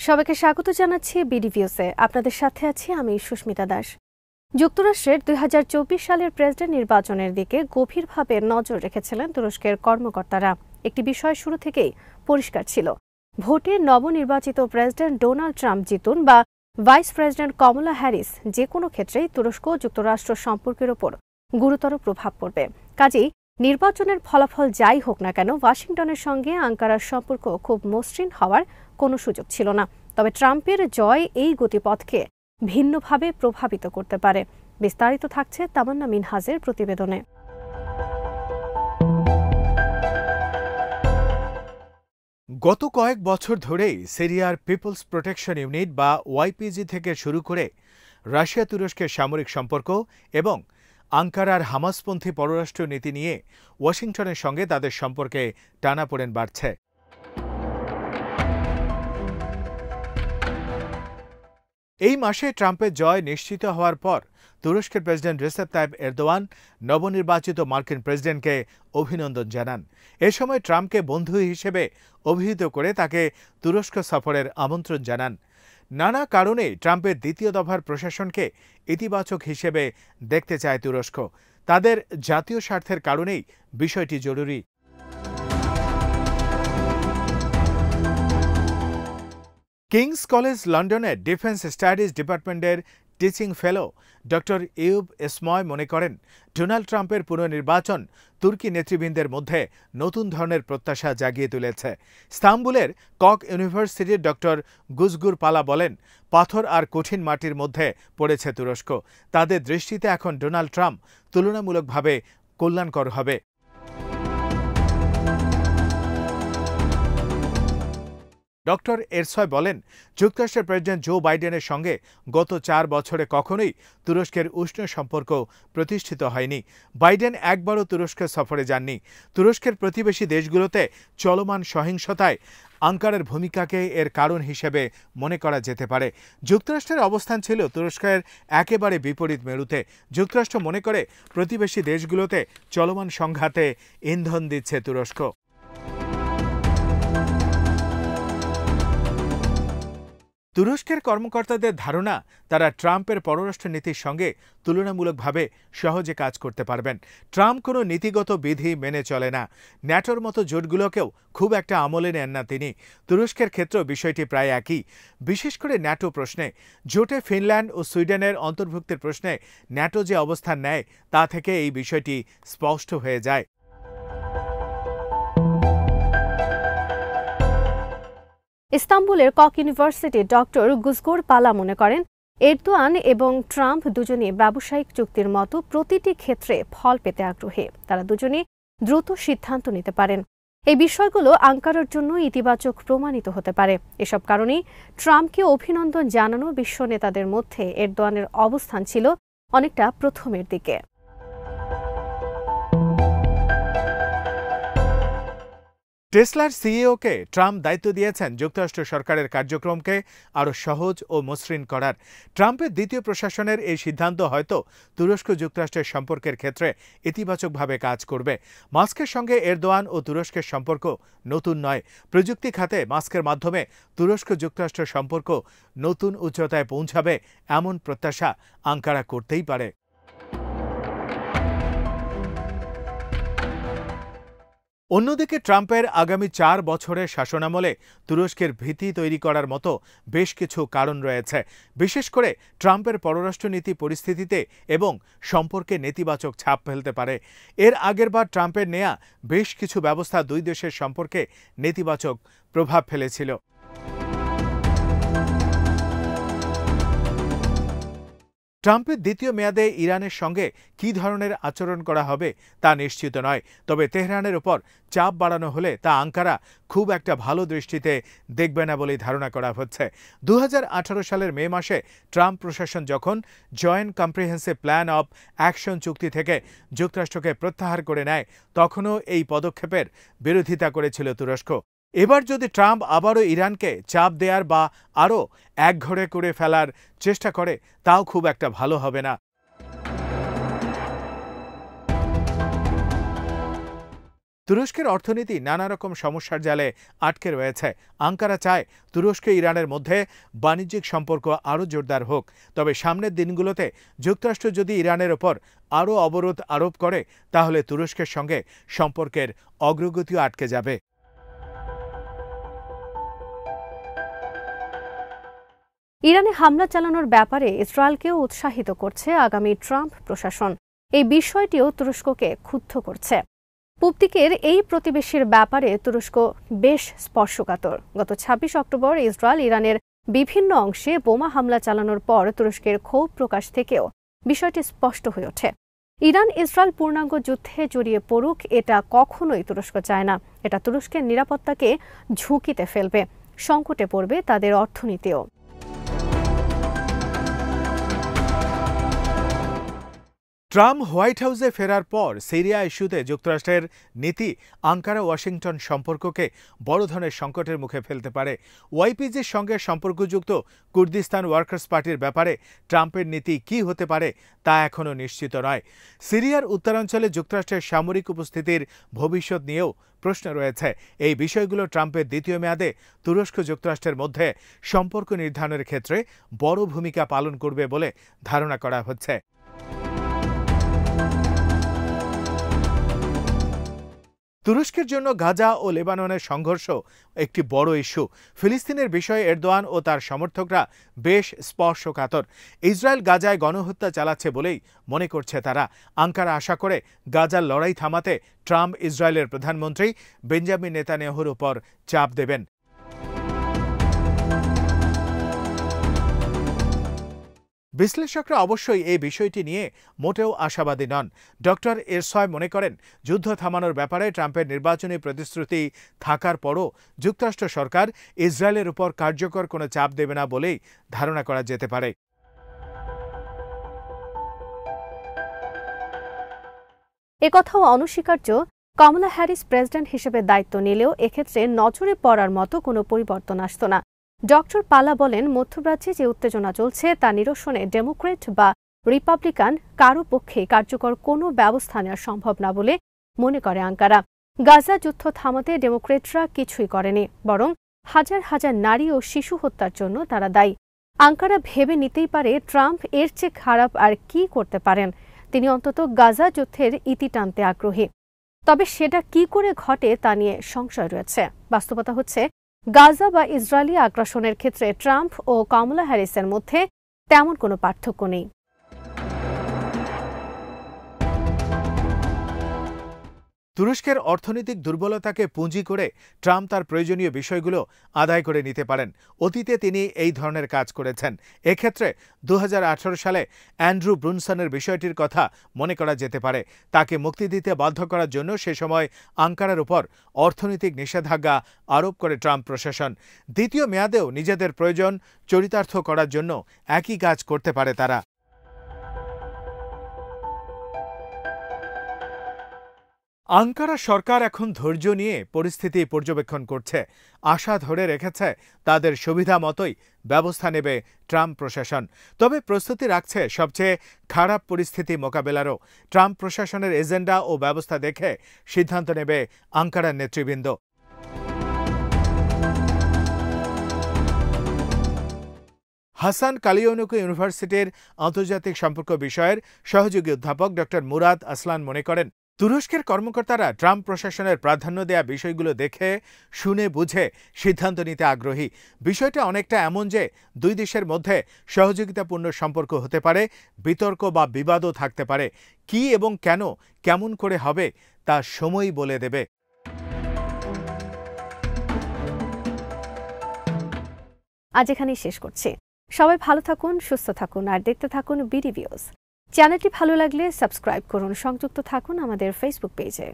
সবাইকে স্বাগত জানাচ্ছি বিডিভিউসে। আপনাদের সাথে আছি আমি সুস্মিতা দাস। যুক্তরাষ্ট্রের ২০২৪ সালের প্রেসিডেন্ট নির্বাচনের দিকে গভীরভাবে নজর রেখেছিলেন তুরস্কের কর্মকর্তারা। একটি বিষয় শুরু থেকেই পরিষ্কার ছিল, ভোটে নবনির্বাচিত প্রেসিডেন্ট ডোনাল্ড ট্রাম্প জিতুন বা ভাইস প্রেসিডেন্ট কমলা হ্যারিস, যে কোনো ক্ষেত্রেই তুরস্ক যুক্তরাষ্ট্র সম্পর্কের ওপর গুরুতর প্রভাব পড়বে। কাজেই নির্বাচনের ফলাফল যাই হোক না কেন, ওয়াশিংটনের সঙ্গে আঙ্কারার সম্পর্ক খুব মসৃণ হওয়ার কোনো সুযোগ ছিল না। তবে ট্রাম্পের জয় এই গতিপথকে ভিন্নভাবে প্রভাবিত করতে পারে। বিস্তারিত থাকছে তামান্না মিনহাজের প্রতিবেদনে। গত কয়েক বছর ধরেই সিরিয়ার পিপলস প্রোটেকশন ইউনিট বা ওয়াইপিজি থেকে শুরু করে রাশিয়া তুরস্কের সামরিক সম্পর্ক এবং আঙ্কারার হামাসপন্থী পররাষ্ট্র নীতি নিয়ে ওয়াশিংটনের সঙ্গে তাদের সম্পর্কে টানাপোড়েন বাড়ছে। এই মাসে ট্রাম্পের জয় নিশ্চিত হওয়ার পর তুরস্কের প্রেসিডেন্ট রিসেপ তাইপ এরদোয়ান নবনির্বাচিত মার্কিন প্রেসিডেন্টকে অভিনন্দন জানান। এ সময় ট্রাম্পকে বন্ধু হিসেবে অভিহিত করে তাকে তুরস্ক সফরের আমন্ত্রণ জানান। নানা কারণে ট্রাম্পের দ্বিতীয় দফার প্রশাসনকে ইতিবাচক হিসেবে দেখতে চায় তুরস্ক। তাদের জাতীয় স্বার্থের কারণেই বিষয়টি জরুরি। কিংস কলেজ লন্ডনের ডিফেন্স স্টাডিজ ডিপার্টমেন্টের টিচিং ফেলো ডক্টর ইউব এসময় মনে করেন, ডোনাল্ড ট্রাম্পের পুনর্নির্বাচন তুর্কি নেতৃবৃন্দের মধ্যে নতুন ধরনের প্রত্যাশা জাগিয়ে তুলেছে। ইস্তাম্বুলের কক ইউনিভার্সিটির ডক্টর গুজগুর পালা বলেন, পাথর আর কঠিন মাটির মধ্যে পড়েছে তুরস্ক। তাদের দৃষ্টিতে এখন ডোনাল্ড ট্রাম্প তুলনামূলকভাবে কল্যাণকর হবে। ডক্টর এরসয় বলেন, যুক্তরাষ্ট্রের প্রেসিডেন্ট জো বাইডেনের সঙ্গে গত 4 বছরে কখনোই তুরস্কের উষ্ণ সম্পর্ক প্রতিষ্ঠিত হয়নি। বাইডেন একবারও তুরস্ক সফরে যাননি। তুরস্কের প্রতিবেশী দেশগুলোতে চলমান সহিংসতায় আঙ্কারার ভূমিকাকে এর কারণ হিসেবে মনে করা যেতে পারে। যুক্তরাষ্ট্রের অবস্থান ছিল তুরস্কের একেবারে বিপরীত মেরুতে। যুক্তরাষ্ট্র মনে করে প্রতিবেশী দেশগুলোতে চলমান সংঘাতে ইন্ধন দিচ্ছে তুরস্ক। তুরস্কের কর্মকর্তাদের ধারণা, তারা ট্রাম্পের পররাষ্ট্র নীতির সঙ্গে তুলনামূলকভাবে সহজে কাজ করতে পারবেন। ট্রাম্প কোনো নীতিগত বিধি মেনে চলে না। ন্যাটোর মতো জোটগুলোকেও খুব একটা আমলে নেন না তিনি। তুরস্কের ক্ষেত্রেও বিষয়টি প্রায় একই, বিশেষ করে ন্যাটো প্রশ্নে। জোটে ফিনল্যান্ড ও সুইডেনের অন্তর্ভুক্তির প্রশ্নে ন্যাটো যে অবস্থান নেয় তা থেকে এই বিষয়টি স্পষ্ট হয়ে যায়। ইস্তাম্বুলের কক ইউনিভার্সিটির ডক্টর গুজগুর পালা মনে করেন, এরদোয়ান এবং ট্রাম্প দুজনই ব্যবসায়িক চুক্তির মতো প্রতিটি ক্ষেত্রে ফল পেতে আগ্রহী। তারা দুজনই দ্রুত সিদ্ধান্ত নিতে পারেন। এই বিষয়গুলো আঙ্কারার জন্য ইতিবাচক প্রমাণিত হতে পারে। এসব কারণেই ট্রাম্পকে অভিনন্দন জানানো বিশ্ব নেতাদের মধ্যে এরদোয়ানের অবস্থান ছিল অনেকটা প্রথমের দিকে। টেসলার সিইওকে ট্রাম্প দায়িত্ব দিয়েছেন যুক্তরাষ্ট্র সরকারের কার্যক্রমকে আরও সহজ ও মসৃণ করার। ট্রাম্পের দ্বিতীয় প্রশাসনের এই সিদ্ধান্ত হয়তো তুরস্ক যুক্তরাষ্ট্রের সম্পর্কের ক্ষেত্রে ইতিবাচকভাবে কাজ করবে। মাস্কের সঙ্গে এরদোয়ান ও তুরস্কের সম্পর্ক নতুন নয়। প্রযুক্তি খাতে মাস্কের মাধ্যমে তুরস্ক যুক্তরাষ্ট্রের সম্পর্ক নতুন উচ্চতায় পৌঁছাবে, এমন প্রত্যাশা আঙ্কারা করতেই পারে। অন্যদিকে ট্রাম্পের আগামী 4 বছরের শাসনামলে তুরস্কের ভীতি তৈরি করার মতো বেশ কিছু কারণ রয়েছে। বিশেষ করে ট্রাম্পের পররাষ্ট্রনীতি পরিস্থিতিতে এবং সম্পর্কে নেতিবাচক ছাপ ফেলতে পারে। এর আগেরবার ট্রাম্পের নেয়া বেশ কিছু ব্যবস্থা দুই দেশের সম্পর্কে নেতিবাচক প্রভাব ফেলেছিল। ট্রাম্পের দ্বিতীয় মেয়াদে ইরানের সঙ্গে কী ধরনের আচরণ করা হবে তা নিশ্চিত নয়। তবে তেহরানের ওপর চাপ বাড়ানো হলে তা আঙ্কারা খুব একটা ভালো দৃষ্টিতে দেখবে না বলেই ধারণা করা হচ্ছে। 2018 সালের মে মাসে ট্রাম্প প্রশাসন যখন joint comprehensive plan of action চুক্তি থেকে যুক্তরাষ্ট্রকে প্রত্যাহার করে নেয়, তখনও এই পদক্ষেপের বিরোধিতা করেছিল তুরস্ক। এবার যদি ট্রাম্প আবারও ইরানকে চাপ দেওয়ার বা আরও একঘরে করে ফেলার চেষ্টা করে, তাও খুব একটা ভালো হবে না। তুরস্কের অর্থনীতি নানা রকম সমস্যার জালে আটকে রয়েছে। আঙ্কারা চায় তুরস্ক ইরানের মধ্যে বাণিজ্যিক সম্পর্ক আরও জোরদার হোক। তবে সামনের দিনগুলোতে যুক্তরাষ্ট্র যদি ইরানের ওপর আরও অবরোধ আরোপ করে তাহলে তুরস্কের সঙ্গে সম্পর্কের অগ্রগতিও আটকে যাবে। ইরানে হামলা চালানোর ব্যাপারে ইসরায়েলকেও উৎসাহিত করছে আগামী ট্রাম্প প্রশাসন। এই বিষয়টিও তুরস্ককে ক্ষুব্ধ করছে। পূব দিকের এই প্রতিবেশীর ব্যাপারে তুরস্ক বেশ স্পর্শকাতর। গত ২৬ অক্টোবর ইসরায়েল ইরানের বিভিন্ন অংশে বোমা হামলা চালানোর পর তুরস্কের ক্ষোভ প্রকাশ থেকেও বিষয়টি স্পষ্ট হয়ে ওঠে। ইরান ইসরায়েল পূর্ণাঙ্গ যুদ্ধে জড়িয়ে পড়ুক, এটা কখনোই তুরস্ক চায় না। এটা তুরস্কের নিরাপত্তাকে ঝুঁকিতে ফেলবে, সংকটে পড়বে তাদের অর্থনীতিও। ট্রাম্প হোয়াইট হাউসে ফেরার পর সিরিয়া ইস্যুতে যুক্তরাষ্ট্রের নীতি আঙ্কারা ওয়াশিংটন সম্পর্ককে বড় ধরনের সংকটের মুখে ফেলতে পারে। ওয়াইপিজির সঙ্গে সম্পর্কযুক্ত কুর্দিস্তান ওয়ার্কার্স পার্টির ব্যাপারে ট্রাম্পের নীতি কী হতে পারে তা এখনও নিশ্চিত নয়। সিরিয়ার উত্তরাঞ্চলে যুক্তরাষ্ট্রের সামরিক উপস্থিতির ভবিষ্যৎ নিয়েও প্রশ্ন রয়েছে। এই বিষয়গুলো ট্রাম্পের দ্বিতীয় মেয়াদে তুরস্ক যুক্তরাষ্ট্রের মধ্যে সম্পর্ক নির্ধারণের ক্ষেত্রে বড় ভূমিকা পালন করবে বলে ধারণা করা হচ্ছে। তুরস্কের জন্য গাজা ও লেবাননের সংঘর্ষ একটি বড় ইস্যু। ফিলিস্তিনের বিষয়ে এরদোয়ান ও তার সমর্থকরা বেশ স্পর্শকাতর। ইসরায়েল গাজায় গণহত্যা চালাচ্ছে বলেই মনে করছে তারা। আঙ্কারা আশা করে গাজার লড়াই থামাতে ট্রাম্প ইসরায়েলের প্রধানমন্ত্রী বেঞ্জামিন নেতানিয়াহুর উপর চাপ দেবেন। বিশ্লেষকরা অবশ্যই এই বিষয়টি নিয়ে মোটেও আশাবাদী নন। ডক্টর এরশয় মনে করেন, যুদ্ধ থামানোর ব্যাপারে ট্রাম্পের নির্বাচনী প্রতিশ্রুতি থাকার পরও যুক্তরাষ্ট্র সরকার ইসরায়েলের উপর কার্যকর কোনো চাপ দেবে না বলেই ধারণা করা যেতে পারে। একথাও অনস্বীকার্য, কমলা হ্যারিস প্রেসিডেন্ট হিসেবে দায়িত্ব নিলেও এক্ষেত্রে নজরে পড়ার মতো কোনো পরিবর্তন আসত না। ডক্টর পালা বলেন, মধ্যপ্রাচ্যে যে উত্তেজনা চলছে তা নিরসনে ডেমোক্রেট বা রিপাবলিকান কারো পক্ষে কার্যকর কোনো ব্যবস্থা নেওয়া সম্ভব না বলে মনে করে আঙ্কারা। গাজা যুদ্ধ থামাতে ডেমোক্রেটরা কিছুই করেনি, বরং হাজার হাজার নারী ও শিশু হত্যার জন্য তারা দায়ী। আঙ্কারা ভেবে নিতেই পারে ট্রাম্প এর চেয়ে খারাপ আর কি করতে পারেন। তিনি অন্তত গাজা যুদ্ধের ইতি টানতে আগ্রহী। তবে সেটা কি করে ঘটে তা নিয়ে সংশয় রয়েছে। বাস্তবতা হচ্ছে, গাজা বা ইসরায়েলি আগ্রাসনের ক্ষেত্রে ট্রাম্প ও কমলা হ্যারিসের মধ্যে তেমন কোনো পার্থক্য নেই। তুরস্কের অর্থনৈতিক দুর্বলতাকে পুঁজি করে ট্রাম্প তার প্রয়োজনীয় বিষয়গুলো আদায় করে নিতে পারেন। অতীতে তিনি এই ধরনের কাজ করেছেন। এক্ষেত্রে ২০১৮ সালে অ্যান্ড্রু ব্রুনসনের বিষয়টির কথা মনে করা যেতে পারে। তাকে মুক্তি দিতে বাধ্য করার জন্য সে সময় আঙ্কারার উপর অর্থনৈতিক নিষেধাজ্ঞা আরোপ করে ট্রাম্প প্রশাসন। দ্বিতীয় মেয়াদেও নিজেদের প্রয়োজন চরিতার্থ করার জন্য একই কাজ করতে পারে তারা। আঙ্কারা সরকার এখন ধৈর্য নিয়ে পরিস্থিতি পর্যবেক্ষণ করছে। আশা ধরে রেখেছে তাদের সুবিধা মতোই ব্যবস্থা নেবে ট্রাম্প প্রশাসন। তবে প্রস্তুতি রাখছে সবচেয়ে খারাপ পরিস্থিতি মোকাবেলারও। ট্রাম্প প্রশাসনের এজেন্ডা ও ব্যবস্থা দেখে সিদ্ধান্ত নেবে আঙ্কারার নেতৃবৃন্দ। হাসান কালিয়নুকু ইউনিভার্সিটির আন্তর্জাতিক সম্পর্ক বিষয়ের সহযোগী অধ্যাপক ডক্টর মুরাদ আসলান মনে করেন, তুরস্কের কর্মকর্তারা ট্রাম্প প্রশাসনের প্রাধান্য দেয়া বিষয়গুলো দেখে শুনে বুঝে সিদ্ধান্ত নিতে আগ্রহী। বিষয়টা অনেকটা এমন যে দুই দেশের মধ্যে সহযোগিতাপূর্ণ সম্পর্ক হতে পারে, বিতর্ক বা বিবাদও থাকতে পারে। কি এবং কেন, কেমন করে হবে তা সময়ই বলে দেবে। আজ এখানেই শেষ করছি। সবাই ভালো থাকুন, সুস্থ থাকুন আর দেখতে থাকুন বিডি ভিউজ। চ্যানেলটি ভালো লাগলে সাবস্ক্রাইব করুন, সংযুক্ত থাকুন আমাদের ফেসবুক পেজে।